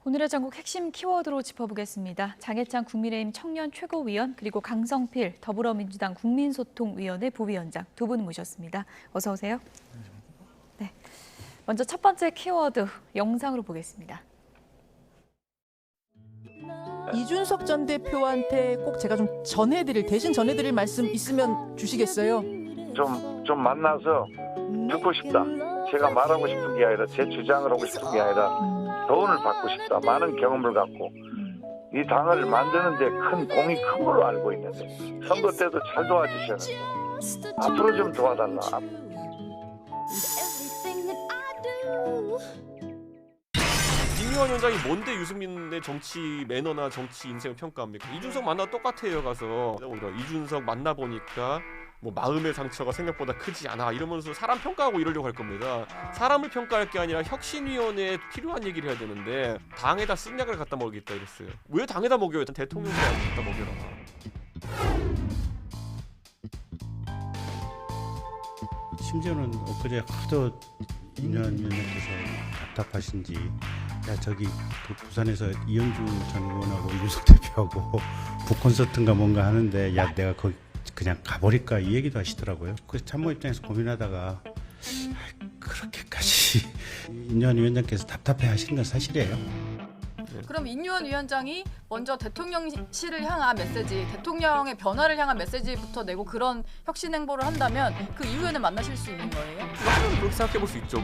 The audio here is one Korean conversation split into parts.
오늘의 전국 핵심 키워드로 짚어보겠습니다. 장해찬 국민의힘 청년 최고위원 그리고 강성필 더불어민주당 국민소통위원회 부위원장 두 분 모셨습니다. 어서 오세요. 네, 먼저 첫 번째 키워드 영상으로 보겠습니다. 이준석 전 대표한테 꼭 제가 대신 전해드릴 말씀 있으면 주시겠어요? 좀 만나서 듣고 싶다. 제가 말하고 싶은 게 아니라 제 주장을 하고 싶은 게 아니라 도움을 받고 싶다. 많은 경험을 갖고 이 당을 만드는 데 큰 공이 큰 걸로 알고 있는데 선거 때도 잘 도와주셨는데 앞으로 좀 도와달라. 김의원 위원장이 뭔데 유승민의 정치 매너나 정치 인생을 평가합니까? 이준석 만나 똑같아요. 가서 오히려 이준석 만나보니까 뭐 마음의 상처가 생각보다 크지 않아 이러면서 사람 평가하고 이러려고 할 겁니다. 사람을 평가할 게 아니라 혁신위원회에 필요한 얘기를 해야 되는데 당에다 쓴 약을 갖다 먹이겠다 이랬어요. 왜 당에다 먹여요? 대통령에 갖다 먹여라. 심지어는 엊그제 하도 인현 위원장께서 답답하신지 야 저기 부산에서 이현주 전 의원하고 이준석 대표하고 북콘서트인가 뭔가 하는데 야 내가 거기 그냥 가버릴까 이 얘기도 하시더라고요. 그래서 참모 입장에서 고민하다가 그렇게까지 인현 위원장께서 답답해 하시는 건 사실이에요. 그럼 인유한 위원장이 먼저 대통령실을 향한 메시지, 대통령의 변화를 향한 메시지부터 내고 그런 혁신 행보를 한다면 그 이후에는 만나실 수 있는 거예요? 그렇게 생각해 볼 수 있죠.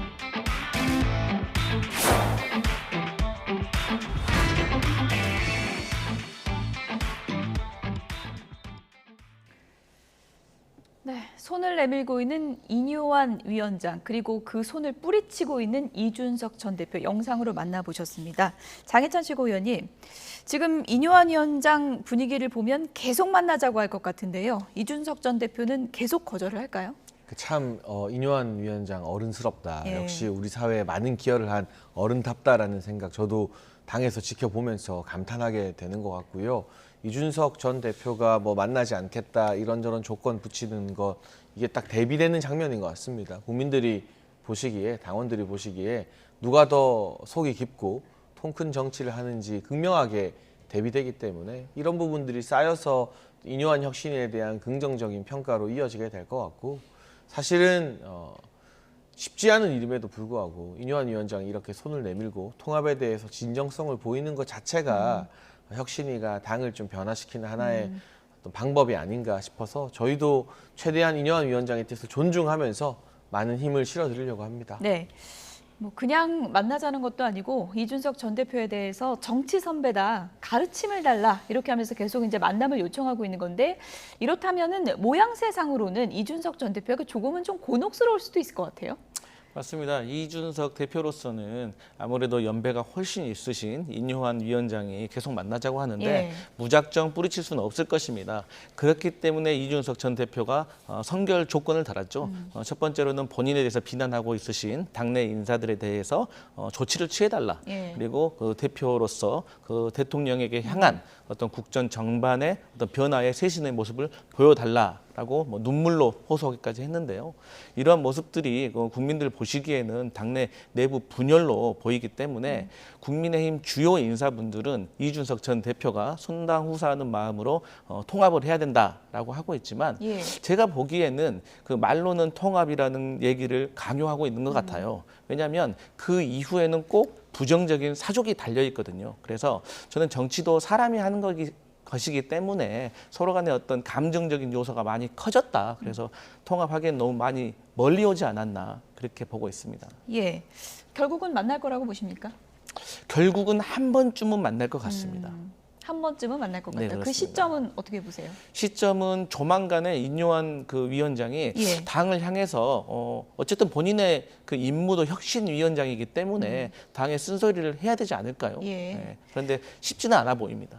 네, 손을 내밀고 있는 인효한 위원장 그리고 그 손을 뿌리치고 있는 이준석 전 대표 영상으로 만나보셨습니다. 장해찬 최고위원님, 지금 인효한 위원장 분위기를 보면 계속 만나자고 할 것 같은데요. 이준석 전 대표는 계속 거절을 할까요? 참 인효한 위원장 어른스럽다. 예. 역시 우리 사회에 많은 기여를 한 어른답다라는 생각 저도 당에서 지켜보면서 감탄하게 되는 것 같고요. 이준석 전 대표가 뭐 만나지 않겠다 이런저런 조건 붙이는 것 이게 딱 대비되는 장면인 것 같습니다. 국민들이 보시기에 당원들이 보시기에 누가 더 속이 깊고 통 큰 정치를 하는지 극명하게 대비되기 때문에 이런 부분들이 쌓여서 인효한 혁신에 대한 긍정적인 평가로 이어지게 될 것 같고 사실은 쉽지 않은 일임에도 불구하고 인효한 위원장이 이렇게 손을 내밀고 통합에 대해서 진정성을 보이는 것 자체가 혁신위가 당을 좀 변화시키는 하나의 어떤 방법이 아닌가 싶어서 저희도 최대한 인효한 위원장의 뜻을 존중하면서 많은 힘을 실어드리려고 합니다. 네. 뭐 그냥 만나자는 것도 아니고 이준석 전 대표에 대해서 정치 선배다, 가르침을 달라 이렇게 하면서 계속 이제 만남을 요청하고 있는 건데 이렇다면은 모양새상으로는 이준석 전 대표가 조금은 좀 곤혹스러울 수도 있을 것 같아요. 맞습니다. 이준석 대표로서는 아무래도 연배가 훨씬 있으신 인효한 위원장이 계속 만나자고 하는데 예. 무작정 뿌리칠 수는 없을 것입니다. 그렇기 때문에 이준석 전 대표가 선결 조건을 달았죠. 첫 번째로는 본인에 대해서 비난하고 있으신 당내 인사들에 대해서 조치를 취해달라. 예. 그리고 그 대표로서 그 대통령에게 향한 어떤 국정 전반의 어떤 변화의 쇄신의 모습을 보여달라라고 뭐 눈물로 호소하기까지 했는데요. 이러한 모습들이 국민들 보시기에는 당내 내부 분열로 보이기 때문에 국민의힘 주요 인사분들은 이준석 전 대표가 손당후사하는 마음으로 통합을 해야 된다라고 하고 있지만 예. 제가 보기에는 그 말로는 통합이라는 얘기를 강요하고 있는 것 같아요. 왜냐하면 그 이후에는 꼭 부정적인 사족이 달려 있거든요. 그래서 저는 정치도 사람이 하는 것이기 때문에 서로 간의 어떤 감정적인 요소가 많이 커졌다. 그래서 통합하기엔 너무 많이 멀리 오지 않았나 그렇게 보고 있습니다. 예. 결국은 만날 거라고 보십니까? 결국은 한 번쯤은 만날 것 같습니다. 한 번쯤은 만날 것 네, 같다. 그 그렇습니다. 시점은 어떻게 보세요? 시점은 조만간에 인효한 그 위원장이 예. 당을 향해서 어쨌든 본인의 그 임무도 혁신위원장이기 때문에 당의 쓴소리를 해야 되지 않을까요? 예. 네. 그런데 쉽지는 않아 보입니다.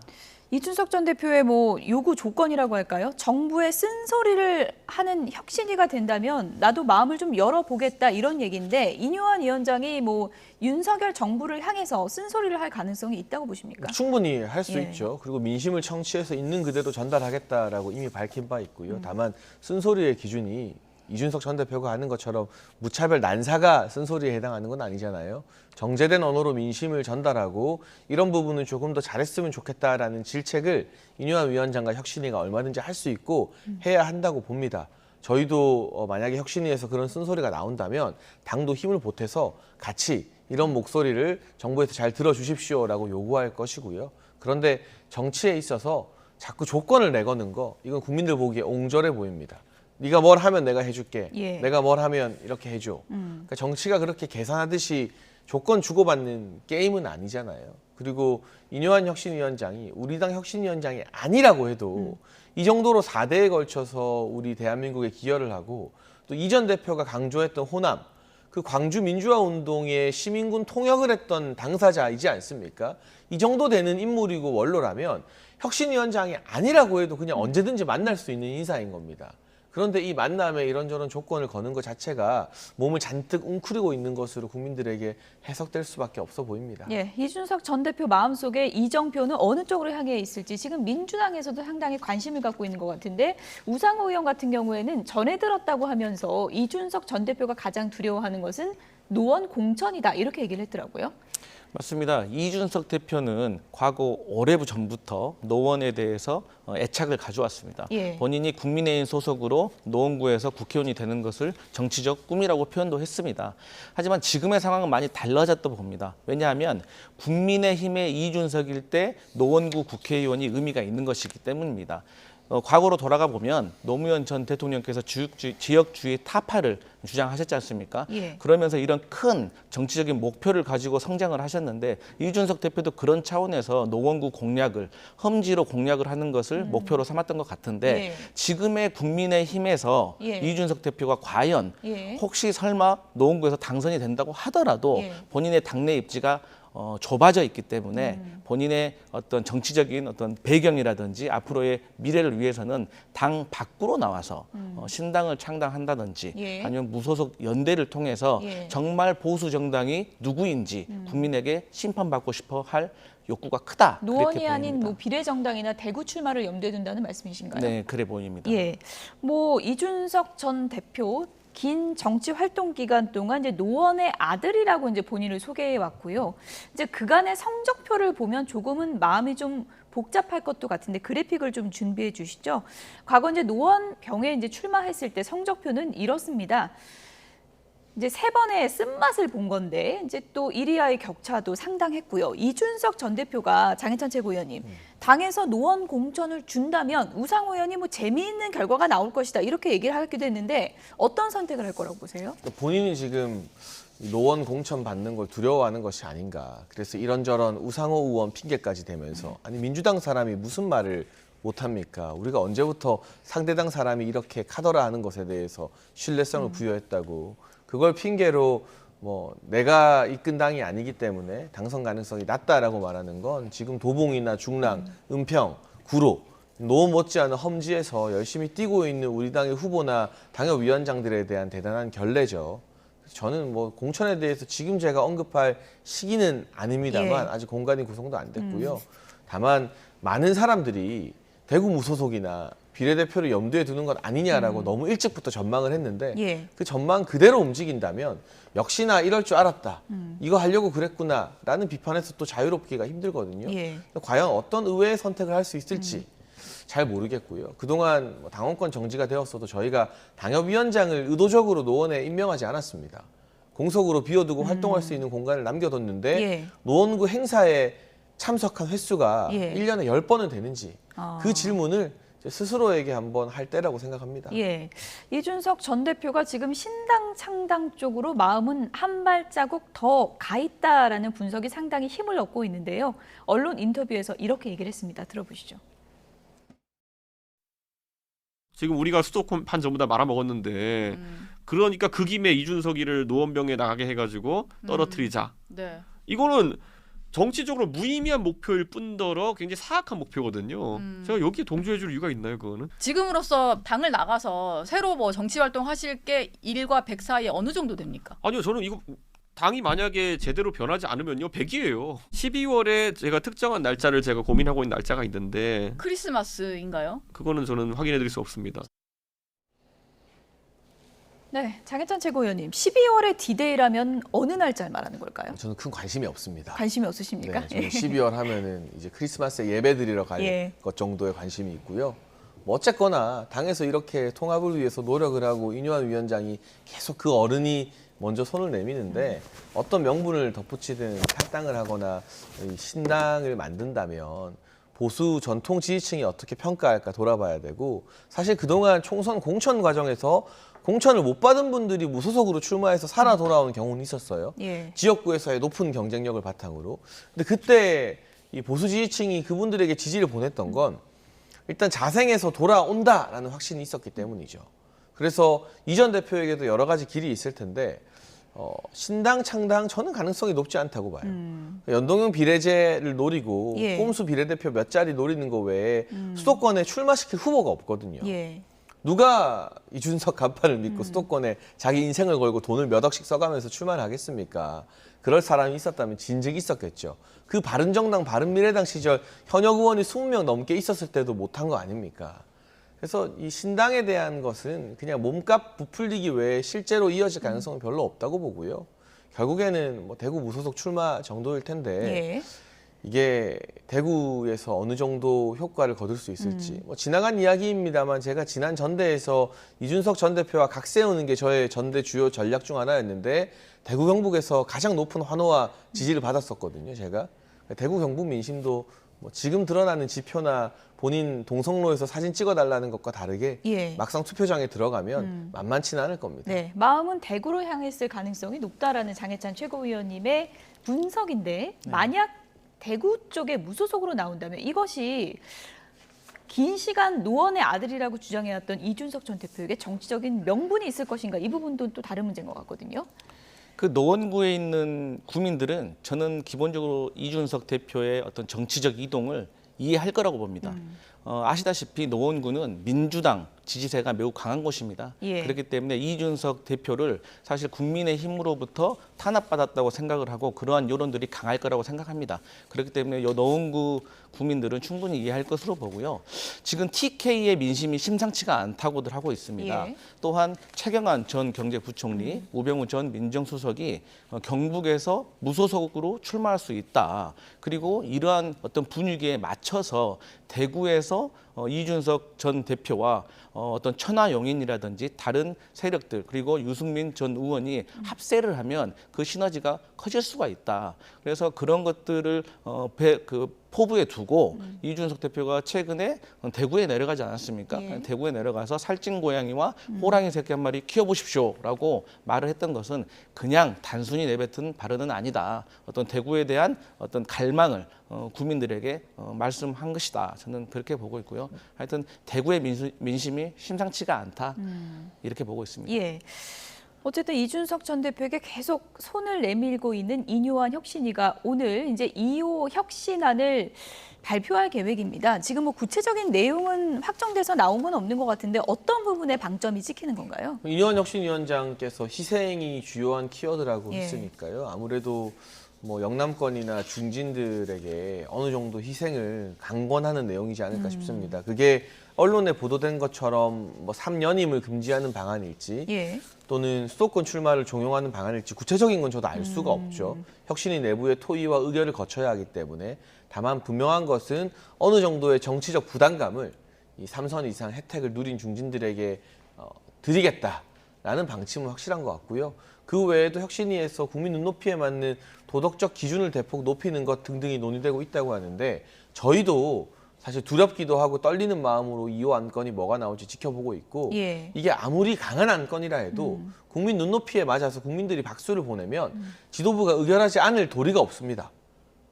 이준석 전 대표의 뭐 요구 조건이라고 할까요? 정부의 쓴소리를 하는 혁신위가 된다면 나도 마음을 좀 열어보겠다 이런 얘기인데 인효한 위원장이 뭐 윤석열 정부를 향해서 쓴소리를 할 가능성이 있다고 보십니까? 충분히 할 수 예. 있죠. 그리고 민심을 청취해서 있는 그대로 전달하겠다라고 이미 밝힌 바 있고요. 다만 쓴소리의 기준이 이준석 전 대표가 하는 것처럼 무차별 난사가 쓴소리에 해당하는 건 아니잖아요. 정제된 언어로 민심을 전달하고 이런 부분은 조금 더 잘했으면 좋겠다라는 질책을 인요한 위원장과 혁신위가 얼마든지 할 수 있고 해야 한다고 봅니다. 저희도 만약에 혁신위에서 그런 쓴소리가 나온다면 당도 힘을 보태서 같이 이런 목소리를 정부에서 잘 들어주십시오라고 요구할 것이고요. 그런데 정치에 있어서 자꾸 조건을 내거는 거 이건 국민들 보기에 옹졸해 보입니다. 네가 뭘 하면 내가 해줄게. 예. 내가 뭘 하면 이렇게 해줘. 그러니까 정치가 그렇게 계산하듯이 조건 주고받는 게임은 아니잖아요. 그리고 인요한 혁신위원장이 우리 당 혁신위원장이 아니라고 해도 이 정도로 4대에 걸쳐서 우리 대한민국에 기여를 하고 또 이 전 대표가 강조했던 호남, 그 광주 민주화 운동의 시민군 통역을 했던 당사자이지 않습니까? 이 정도 되는 인물이고 원로라면 혁신위원장이 아니라고 해도 그냥 언제든지 만날 수 있는 인사인 겁니다. 그런데 이 만남에 이런저런 조건을 거는 것 자체가 몸을 잔뜩 웅크리고 있는 것으로 국민들에게 해석될 수밖에 없어 보입니다. 예, 이준석 전 대표 마음속에 이정표는 어느 쪽으로 향해 있을지 지금 민주당에서도 상당히 관심을 갖고 있는 것 같은데 우상호 의원 같은 경우에는 전해 들었다고 하면서 이준석 전 대표가 가장 두려워하는 것은 노원 공천이다 이렇게 얘기를 했더라고요. 맞습니다. 이준석 대표는 과거 오래부 전부터 노원에 대해서 애착을 가져왔습니다. 예. 본인이 국민의힘 소속으로 노원구에서 국회의원이 되는 것을 정치적 꿈이라고 표현도 했습니다. 하지만 지금의 상황은 많이 달라졌다고 봅니다. 왜냐하면 국민의힘의 이준석일 때 노원구 국회의원이 의미가 있는 것이기 때문입니다. 과거로 돌아가 보면 노무현 전 대통령께서 지역주의 타파를 주장하셨지 않습니까? 예. 그러면서 이런 큰 정치적인 목표를 가지고 성장을 하셨는데 이준석 대표도 그런 차원에서 노원구 공략을 험지로 공략을 하는 것을 목표로 삼았던 것 같은데 예. 지금의 국민의힘에서 예. 이준석 대표가 과연 예. 혹시 설마 노원구에서 당선이 된다고 하더라도 예. 본인의 당내 입지가 좁아져 있기 때문에 본인의 어떤 정치적인 어떤 배경이라든지 앞으로의 미래를 위해서는 당 밖으로 나와서 신당을 창당한다든지 예. 아니면 무소속 연대를 통해서 예. 정말 보수 정당이 누구인지 국민에게 심판받고 싶어 할 욕구가 크다. 노원이 그렇게 아닌 보입니다. 뭐 비례정당이나 대구 출마를 염두에 둔다는 말씀이신가요? 네, 그래 보입니다. 예, 뭐 이준석 전 대표 긴 정치 활동 기간 동안 이제 노원의 아들이라고 이제 본인을 소개해 왔고요. 이제 그간의 성적표를 보면 조금은 마음이 좀 복잡할 것도 같은데 그래픽을 좀 준비해 주시죠. 과거 이제 노원병에 이제 출마했을 때 성적표는 이렇습니다. 이제 3번의 쓴맛을 본 건데 이제 또 1위와의 격차도 상당했고요. 이준석 전 대표가 장해찬 최고위원님 당에서 노원 공천을 준다면 우상호 의원이 뭐 재미있는 결과가 나올 것이다 이렇게 얘기를 하기도 했는데 어떤 선택을 할 거라고 보세요? 본인이 지금 노원 공천 받는 걸 두려워하는 것이 아닌가. 그래서 이런저런 우상호 의원 핑계까지 대면서 아니 민주당 사람이 무슨 말을 못합니까? 우리가 언제부터 상대당 사람이 이렇게 카더라 하는 것에 대해서 신뢰성을 부여했다고. 그걸 핑계로 뭐 내가 이끈 당이 아니기 때문에 당선 가능성이 낮다라고 말하는 건 지금 도봉이나 중랑, 은평, 구로 노원 못지않은 험지에서 열심히 뛰고 있는 우리 당의 후보나 당협위원장들에 대한 대단한 결례죠. 저는 뭐 공천에 대해서 지금 제가 언급할 시기는 아닙니다만 예. 아직 공간이 구성도 안 됐고요. 다만 많은 사람들이 대구 무소속이나 비례대표를 염두에 두는 것 아니냐라고 너무 일찍부터 전망을 했는데 예. 그 전망 그대로 움직인다면 역시나 이럴 줄 알았다. 이거 하려고 그랬구나라는 비판에서 또 자유롭기가 힘들거든요. 예. 과연 어떤 의외의 선택을 할 수 있을지 잘 모르겠고요. 그동안 뭐 당원권 정지가 되었어도 저희가 당협위원장을 의도적으로 노원에 임명하지 않았습니다. 공석으로 비워두고 활동할 수 있는 공간을 남겨뒀는데 예. 노원구 행사에 참석한 횟수가 예. 1년에 10번은 되는지 아. 그 질문을 스스로에게 한번 할 때라고 생각합니다. 예, 이준석 전 대표가 지금 신당 창당 쪽으로 마음은 한 발자국 더 가 있다라는 분석이 상당히 힘을 얻고 있는데요. 언론 인터뷰에서 이렇게 얘기를 했습니다. 들어보시죠. 지금 우리가 수도권 전부 다 말아먹었는데 그러니까 그 김에 이준석이를 노원병에 나가게 해가지고 떨어뜨리자. 네. 이거는 정치적으로 무의미한 목표일 뿐더러 굉장히 사악한 목표거든요. 제가 여기에 동조해줄 이유가 있나요, 그거는? 지금으로서 당을 나가서 새로 뭐 정치 활동 하실 게 1과 100 사이에 어느 정도 됩니까? 아니요, 저는 이거 당이 만약에 제대로 변하지 않으면요 100이에요. 12월에 제가 특정한 날짜를 제가 고민하고 있는 날짜가 있는데 크리스마스인가요? 그거는 저는 확인해드릴 수 없습니다. 네, 장혜찬 최고위원님, 12월의 디데이라면 어느 날짜를 말하는 걸까요? 저는 큰 관심이 없습니다. 관심이 없으십니까? 네, 저는 12월 하면은 이제 크리스마스에 예배 드리러 갈 예. 것 정도의 관심이 있고요. 뭐 어쨌거나 당에서 이렇게 통합을 위해서 노력을 하고 이뇨한 위원장이 계속 그 어른이 먼저 손을 내미는데 어떤 명분을 덧붙이든 탈당을 하거나 이 신당을 만든다면 보수 전통 지지층이 어떻게 평가할까 돌아봐야 되고, 사실 그동안 총선 공천 과정에서 공천을 못 받은 분들이 무소속으로 출마해서 살아 돌아오는 경우는 있었어요. 예. 지역구에서의 높은 경쟁력을 바탕으로. 근데 그때 이 보수 지지층이 그분들에게 지지를 보냈던 건 일단 자생해서 돌아온다라는 확신이 있었기 때문이죠. 그래서 이전 대표에게도 여러 가지 길이 있을 텐데 신당 창당 저는 가능성이 높지 않다고 봐요. 연동형 비례제를 노리고 예. 꼼수 비례대표 몇 자리 노리는 거 외에 수도권에 출마시킬 후보가 없거든요. 예. 누가 이준석 간판을 믿고 수도권에 자기 인생을 걸고 돈을 몇 억씩 써가면서 출마를 하겠습니까? 그럴 사람이 있었다면 진즉이 있었겠죠. 그 바른정당, 바른미래당 시절 현역 의원이 20명 넘게 있었을 때도 못한 거 아닙니까? 그래서 이 신당에 대한 것은 그냥 몸값 부풀리기 외에 실제로 이어질 가능성은 별로 없다고 보고요. 결국에는 뭐 대구 무소속 출마 정도일 텐데 예. 이게 대구에서 어느 정도 효과를 거둘 수 있을지 뭐 지나간 이야기입니다만, 제가 지난 전대에서 이준석 전 대표와 각 세우는 게 저의 전대 주요 전략 중 하나였는데 대구 경북에서 가장 높은 환호와 지지를 받았었거든요. 제가 대구 경북 민심도 뭐 지금 드러나는 지표나 본인 동성로에서 사진 찍어달라는 것과 다르게 예. 막상 투표장에 들어가면 만만치는 않을 겁니다. 네, 마음은 대구로 향했을 가능성이 높다라는 장혜찬 최고위원님의 분석인데, 만약 대구 쪽에 무소속으로 나온다면 이것이 긴 시간 노원의 아들이라고 주장해왔던 이준석 전 대표에게 정치적인 명분이 있을 것인가, 이 부분도 또 다른 문제인 것 같거든요. 그 노원구에 있는 구민들은 저는 기본적으로 이준석 대표의 어떤 정치적 이동을 이해할 거라고 봅니다. 아시다시피 노원구는 민주당 지지세가 매우 강한 곳입니다. 예. 그렇기 때문에 이준석 대표를 사실 국민의힘으로부터 탄압받았다고 생각을 하고 그러한 여론들이 강할 거라고 생각합니다. 그렇기 때문에 이 노원구 구민들은 충분히 이해할 것으로 보고요. 지금 TK의 민심이 심상치가 않다고들 하고 있습니다. 예. 또한 최경환 전 경제부총리, 우병우 전 민정수석이 경북에서 무소속으로 출마할 수 있다. 그리고 이러한 어떤 분위기에 맞춰서 대구에서 이준석 전 대표와 어떤 천하용인이라든지 다른 세력들, 그리고 유승민 전 의원이 합세를 하면 그 시너지가 커질 수가 있다. 그래서 그런 것들을 포부에 두고 이준석 대표가 최근에 대구에 내려가지 않았습니까? 예. 대구에 내려가서 살찐 고양이와 호랑이 새끼 한 마리 키워보십시오라고 말을 했던 것은 그냥 단순히 내뱉은 발언은 아니다. 어떤 대구에 대한 어떤 갈망을 국민들에게 말씀한 것이다. 저는 그렇게 보고 있고요. 하여튼 대구의 민심이 심상치가 않다. 이렇게 보고 있습니다. 예. 어쨌든 이준석 전 대표에게 계속 손을 내밀고 있는 이뇨한 혁신위가 오늘 이제 2호 혁신안을 발표할 계획입니다. 지금 뭐 구체적인 내용은 확정돼서 나온 건 없는 것 같은데 어떤 부분에 방점이 찍히는 건가요? 이뇨한 혁신위원장께서 희생이 주요한 키워드라고 예. 했으니까요. 아무래도 뭐 영남권이나 중진들에게 어느 정도 희생을 강권하는 내용이지 않을까 싶습니다. 그게 언론에 보도된 것처럼 뭐 3연임을 금지하는 방안일지 예. 또는 수도권 출마를 종용하는 방안일지 구체적인 건 저도 알 수가 없죠. 혁신위 내부의 토의와 의결을 거쳐야 하기 때문에. 다만 분명한 것은 어느 정도의 정치적 부담감을 이 3선 이상 혜택을 누린 중진들에게 드리겠다라는 방침은 확실한 것 같고요. 그 외에도 혁신위에서 국민 눈높이에 맞는 도덕적 기준을 대폭 높이는 것 등등이 논의되고 있다고 하는데, 저희도 사실 두렵기도 하고 떨리는 마음으로 2호 안건이 뭐가 나올지 지켜보고 있고, 예. 이게 아무리 강한 안건이라 해도 국민 눈높이에 맞아서 국민들이 박수를 보내면 지도부가 의결하지 않을 도리가 없습니다.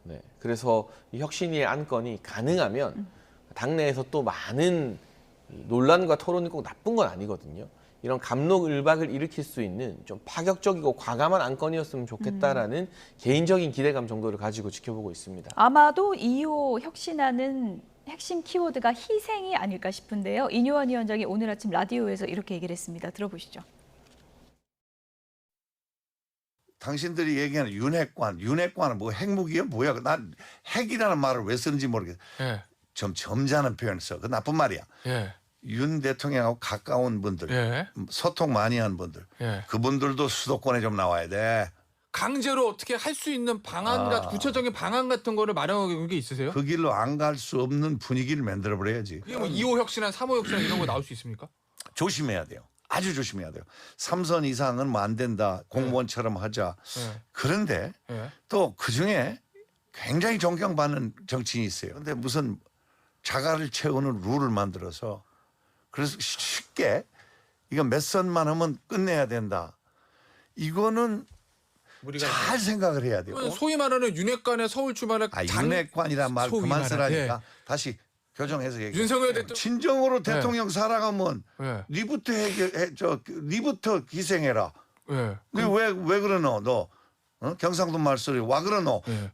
네, 그래서 이 혁신위의 안건이 가능하면 당내에서 또 많은 논란과 토론이 꼭 나쁜 건 아니거든요. 이런 감론을박을 일으킬 수 있는 좀 파격적이고 과감한 안건이었으면 좋겠다라는 개인적인 기대감 정도를 가지고 지켜보고 있습니다. 아마도 2호 혁신안은 핵심 키워드가 희생이 아닐까 싶은데요. 이뇨한 위원장이 오늘 아침 라디오에서 이렇게 얘기를 했습니다. 들어보시죠. 당신들이 얘기하는 윤핵관은 뭐 핵무기야 뭐야? 난 핵이라는 말을 왜 쓰는지 모르겠어. 예. 좀 점잖은 표현을 써. 그 나쁜 말이야. 예. 윤 대통령하고 가까운 분들, 예. 소통 많이 한 분들, 예. 그분들도 수도권에 좀 나와야 돼. 강제로 어떻게 할 수 있는 방안 같은 구체적인 방안 같은 거를 마련하는 게 있으세요? 그 길로 안 갈 수 없는 분위기를 만들어 버려야지. 그게 뭐 2호 혁신안, 3호 혁신안 이런 거 나올 수 있습니까? 조심해야 돼요. 아주 조심해야 돼요. 3선 이상은 뭐 안 된다. 공무원처럼 하자. 예. 그런데 예. 또 그중에 굉장히 존경받는 정치인이 있어요. 근데 무슨 자가를 채우는 룰을 만들어서 그래서 쉽게 이거 몇 선만 하면 끝내야 된다. 이거는 우리가 잘 생각을 해야 돼요. 이건 소위 말하는 윤핵관의 서울 출마를 윤핵관이란 말 소위 그만 쓰라니까. 말하는, 다시 교정해서 얘기해. 윤석열 대통령 진정으로 대통령 살아가면 예. 니부터 니부터 희생해라. 예. 왜 그러노 너? 경상도 말소리 와 그러노? 예.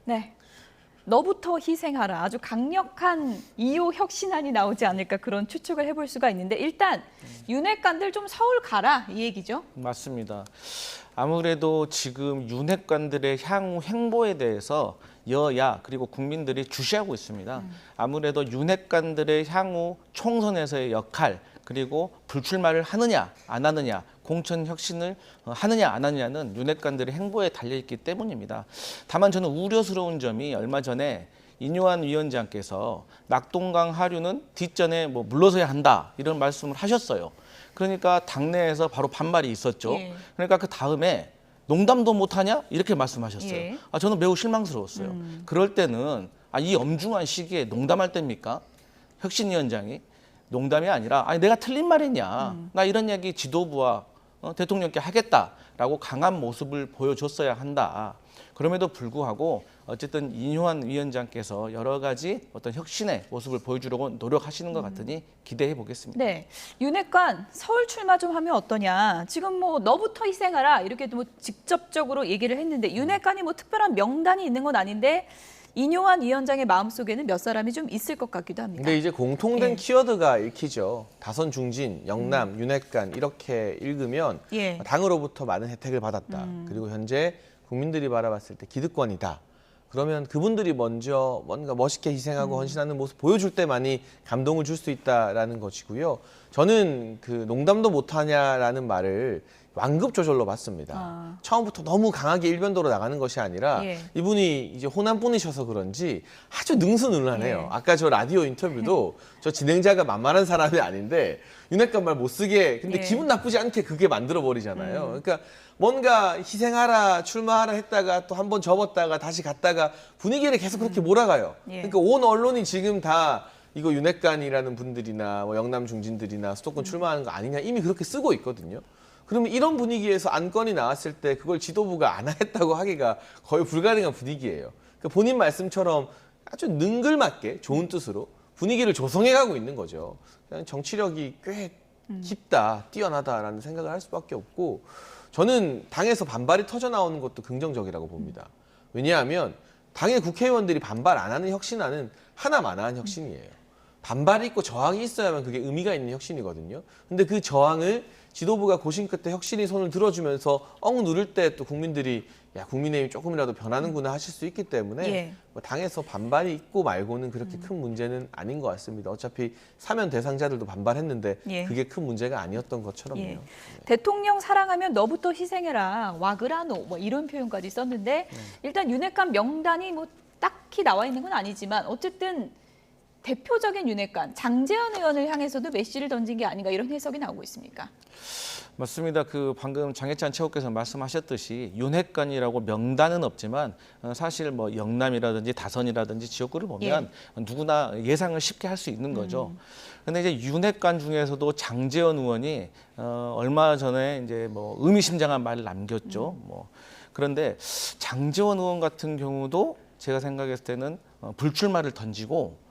네. 너부터 희생하라. 아주 강력한 2호 혁신안이 나오지 않을까 그런 추측을 해볼 수가 있는데 일단 윤핵관들 좀 서울 가라 이 얘기죠. 맞습니다. 아무래도 지금 윤핵관들의 향후 행보에 대해서 여야 그리고 국민들이 주시하고 있습니다. 아무래도 윤핵관들의 향후 총선에서의 역할 그리고 불출마를 하느냐 안 하느냐 공천 혁신을 하느냐 안 하느냐는 윤핵관들의 행보에 달려있기 때문입니다. 다만 저는 우려스러운 점이 얼마 전에 인요한 위원장께서 낙동강 하류는 뒷전에 물러서야 한다 이런 말씀을 하셨어요. 그러니까 당내에서 바로 반발이 있었죠. 예. 그러니까 그 다음에 농담도 못하냐 이렇게 말씀하셨어요. 예. 저는 매우 실망스러웠어요. 그럴 때는 이 엄중한 시기에 농담할 때입니까? 혁신위원장이 농담이 아니라 내가 틀린 말했냐. 나 이런 얘기 지도부와 대통령께 하겠다라고 강한 모습을 보여줬어야 한다. 그럼에도 불구하고 어쨌든 인효한 위원장께서 여러 가지 어떤 혁신의 모습을 보여주려고 노력하시는 것 같으니 기대해 보겠습니다. 네, 윤핵관 서울 출마 좀 하면 어떠냐. 지금 너부터 희생하라 이렇게 직접적으로 얘기를 했는데 윤핵관이 특별한 명단이 있는 건 아닌데 인효한 위원장의 마음속에는 몇 사람이 좀 있을 것 같기도 합니다. 근데 이제 공통된 예. 키워드가 읽히죠. 다선 중진, 영남, 윤핵관 이렇게 읽으면 예. 당으로부터 많은 혜택을 받았다. 그리고 현재 국민들이 바라봤을 때 기득권이다. 그러면 그분들이 먼저 뭔가 멋있게 희생하고 헌신하는 모습 보여줄 때만이 감동을 줄 수 있다라는 것이고요. 저는 그 농담도 못하냐라는 말을 완급 조절로 봤습니다. 처음부터 너무 강하게 일변도로 나가는 것이 아니라 예. 이분이 이제 호남 분이셔서 그런지 아주 능수능란해요. 예. 아까 저 라디오 인터뷰도 저 진행자가 만만한 사람이 아닌데 윤핵관 말 못 쓰게 근데 예. 기분 나쁘지 않게 그게 만들어 버리잖아요. 그러니까 뭔가 희생하라 출마하라 했다가 또 한 번 접었다가 다시 갔다가 분위기를 계속 그렇게 몰아가요. 예. 그러니까 온 언론이 지금 다 이거 윤핵관이라는 분들이나 영남 중진들이나 수도권 출마하는 거 아니냐 이미 그렇게 쓰고 있거든요. 그러면 이런 분위기에서 안건이 나왔을 때 그걸 지도부가 안 했다고 하기가 거의 불가능한 분위기예요. 그러니까 본인 말씀처럼 아주 능글맞게 좋은 뜻으로 분위기를 조성해가고 있는 거죠. 그냥 정치력이 꽤 깊다, 뛰어나다라는 생각을 할 수밖에 없고 저는 당에서 반발이 터져 나오는 것도 긍정적이라고 봅니다. 왜냐하면 당의 국회의원들이 반발 안 하는 혁신안은 하나만한 혁신이에요. 반발이 있고 저항이 있어야만 그게 의미가 있는 혁신이거든요. 근데 그 저항을 지도부가 고심 끝에 혁신이 손을 들어주면서 누를 때 또 국민들이 야 국민의힘이 조금이라도 변하는구나 하실 수 있기 때문에 예. 당에서 반발이 있고 말고는 그렇게 큰 문제는 아닌 것 같습니다. 어차피 사면 대상자들도 반발했는데 예. 그게 큰 문제가 아니었던 것처럼요. 예. 대통령 사랑하면 너부터 희생해라. 와그라노 이런 표현까지 썼는데 일단 윤핵관 명단이 딱히 나와 있는 건 아니지만 어쨌든 대표적인 윤핵관 장제원 의원을 향해서도 메시를 던진 게 아닌가 이런 해석이 나오고 있습니까? 맞습니다. 방금 장해찬 최고께서 말씀하셨듯이 윤핵관이라고 명단은 없지만 사실 영남이라든지 다선이라든지 지역구를 보면 누구나 예상을 쉽게 할 수 있는 거죠. 근데 이제 윤핵관 중에서도 장제원 의원이 얼마 전에 이제 의미심장한 말을 남겼죠. 그런데 장제원 의원 같은 경우도 제가 생각했을 때는 불출마를 던지고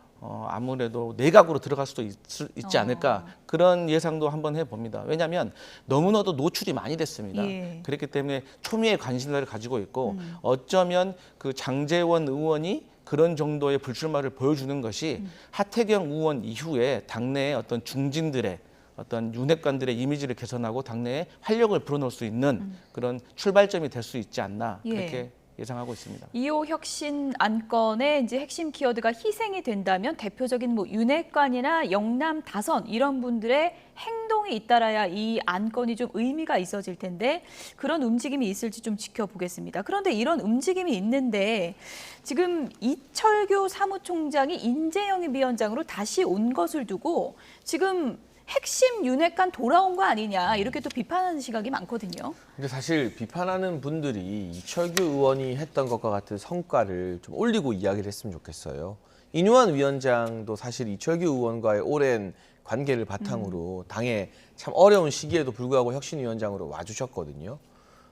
아무래도 내각으로 들어갈 수도 있지 않을까 그런 예상도 한번 해봅니다. 왜냐하면 너무나도 노출이 많이 됐습니다. 예. 그렇기 때문에 초미의 관심사를 가지고 있고 어쩌면 그 장제원 의원이 그런 정도의 불출마를 보여주는 것이 하태경 의원 이후에 당내의 어떤 중진들의 어떤 윤핵관들의 이미지를 개선하고 당내에 활력을 불어넣을 수 있는 그런 출발점이 될 수 있지 않나 예. 그렇게 예상하고 있습니다. 2호 혁신 안건의 이제 핵심 키워드가 희생이 된다면 대표적인 뭐 윤핵관이나 영남 다선 이런 분들의 행동이 잇따라야 이 안건이 좀 의미가 있어질 텐데 그런 움직임이 있을지 좀 지켜보겠습니다. 그런데 이런 움직임이 있는데 지금 이철규 사무총장이 인재영입위원장으로 다시 온 것을 두고 지금 핵심 윤핵관 돌아온 거 아니냐 이렇게 또 비판하는 시각이 많거든요. 근데 사실 비판하는 분들이 이철규 의원이 했던 것과 같은 성과를 좀 올리고 이야기를 했으면 좋겠어요. 인유한 위원장도 사실 이철규 의원과의 오랜 관계를 바탕으로 당에 참 어려운 시기에도 불구하고 혁신위원장으로 와주셨거든요.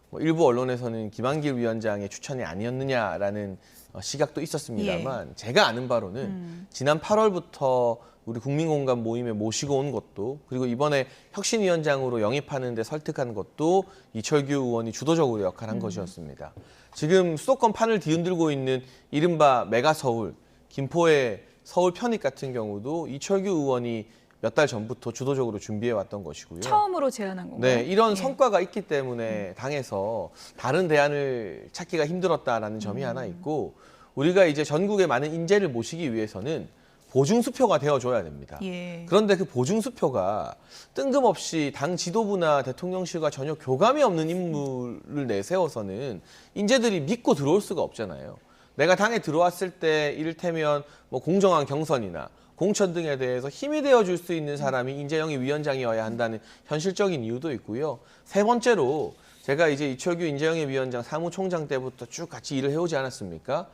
뭐 일부 언론에서는 김한길 위원장의 추천이 아니었느냐라는 시각도 있었습니다만 제가 아는 바로는 지난 8월부터 우리 국민공감 모임에 모시고 온 것도 그리고 이번에 혁신위원장으로 영입하는 데 설득한 것도 이철규 의원이 주도적으로 역할한 것이었습니다. 지금 수도권 판을 뒤흔들고 있는 이른바 메가서울, 김포의 서울 편입 같은 경우도 이철규 의원이 몇 달 전부터 주도적으로 준비해왔던 것이고요. 처음으로 제안한 건가요? 네, 이런 예. 성과가 있기 때문에 당에서 다른 대안을 찾기가 힘들었다라는 점이 하나 있고 우리가 이제 전국의 많은 인재를 모시기 위해서는 보증수표가 되어줘야 됩니다. 예. 그런데 그 보증수표가 뜬금없이 당 지도부나 대통령실과 전혀 교감이 없는 인물을 내세워서는 인재들이 믿고 들어올 수가 없잖아요. 내가 당에 들어왔을 때 이를테면 뭐 공정한 경선이나 공천 등에 대해서 힘이 되어줄 수 있는 사람이 인재영입위원장이어야 한다는 현실적인 이유도 있고요. 세 번째로 제가 이제 이철규 인재영입위원장 사무총장 때부터 쭉 같이 일을 해오지 않았습니까?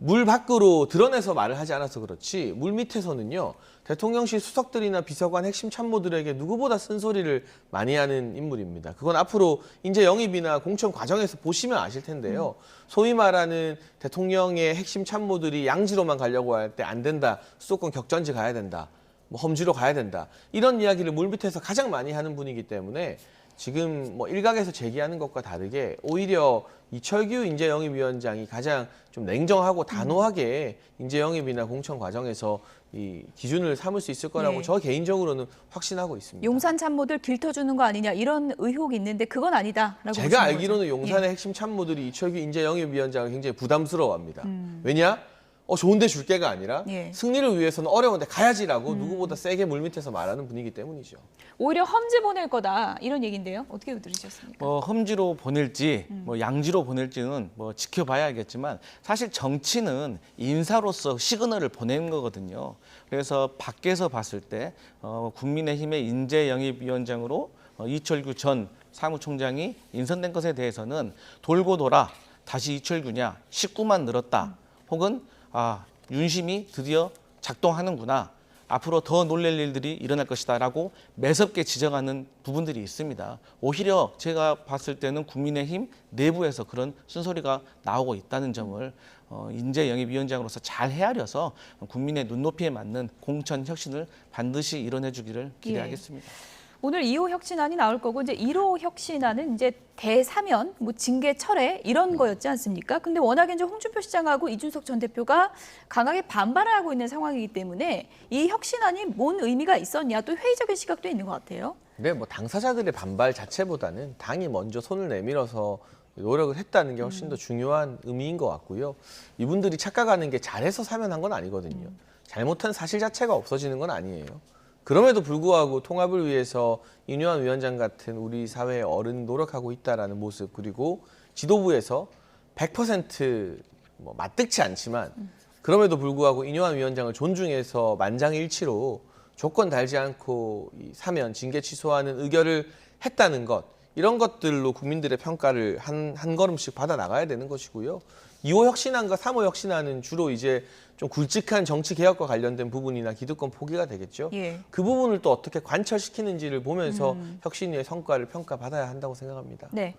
물 밖으로 드러내서 말을 하지 않아서 그렇지 물 밑에서는요. 대통령실 수석들이나 비서관 핵심 참모들에게 누구보다 쓴소리를 많이 하는 인물입니다. 그건 앞으로 인재 영입이나 공천 과정에서 보시면 아실 텐데요. 소위 말하는 대통령의 핵심 참모들이 양지로만 가려고 할 때 안 된다. 수도권 격전지 가야 된다. 뭐 험지로 가야 된다. 이런 이야기를 물 밑에서 가장 많이 하는 분이기 때문에 지금 뭐 일각에서 제기하는 것과 다르게 오히려 이철규 인재영입위원장이 가장 좀 냉정하고 단호하게 인재영입이나 공천 과정에서 이 기준을 삼을 수 있을 거라고 네. 저 개인적으로는 확신하고 있습니다. 용산 참모들 길터주는 거 아니냐 이런 의혹이 있는데 그건 아니다라고 제가 보시는 알기로는 거죠? 용산의 예. 핵심 참모들이 이철규 인재영입위원장을 굉장히 부담스러워합니다. 왜냐? 좋은데 줄 게가 아니라 예. 승리를 위해서는 어려운데 가야지라고 누구보다 세게 물밑에서 말하는 분이기 때문이죠. 오히려 험지 보낼 거다 이런 얘기인데요. 어떻게 들으셨습니까? 험지로 보낼지 뭐 양지로 보낼지는 뭐 지켜봐야 알겠지만 사실 정치는 인사로서 시그널을 보내는 거거든요. 그래서 밖에서 봤을 때 국민의힘의 인재영입위원장으로 이철규 전 사무총장이 인선된 것에 대해서는 돌고 돌아 다시 이철규냐 식구만 늘었다 혹은 윤심이 드디어 작동하는구나. 앞으로 더 놀랄 일들이 일어날 것이다라고 매섭게 지적하는 부분들이 있습니다. 오히려 제가 봤을 때는 국민의힘 내부에서 그런 쓴소리가 나오고 있다는 점을 인재영입위원장으로서 잘 헤아려서 국민의 눈높이에 맞는 공천 혁신을 반드시 이뤄내 주기를 기대하겠습니다. 오늘 2호 혁신안이 나올 거고 이제 1호 혁신안은 이제 대사면, 뭐 징계 철회 이런 거였지 않습니까? 근데 워낙에 이제 홍준표 시장하고 이준석 전 대표가 강하게 반발을 하고 있는 상황이기 때문에 이 혁신안이 뭔 의미가 있었냐 또 회의적인 시각도 있는 것 같아요. 네, 뭐 당사자들의 반발 자체보다는 당이 먼저 손을 내밀어서 노력을 했다는 게 훨씬 더 중요한 의미인 것 같고요. 이분들이 착각하는 게 잘해서 사면한 건 아니거든요. 잘못한 사실 자체가 없어지는 건 아니에요. 그럼에도 불구하고 통합을 위해서 인유한 위원장 같은 우리 사회의 어른 노력하고 있다라는 모습 그리고 지도부에서 100% 뭐 맞득치 않지만 그럼에도 불구하고 인유한 위원장을 존중해서 만장일치로 조건 달지 않고 이 사면 징계 취소하는 의결을 했다는 것 이런 것들로 국민들의 평가를 한 걸음씩 받아 나가야 되는 것이고요. 2호 혁신안과 3호 혁신안은 주로 이제 좀 굵직한 정치 개혁과 관련된 부분이나 기득권 포기가 되겠죠. 예. 그 부분을 또 어떻게 관철시키는지를 보면서 혁신위의 성과를 평가받아야 한다고 생각합니다. 네.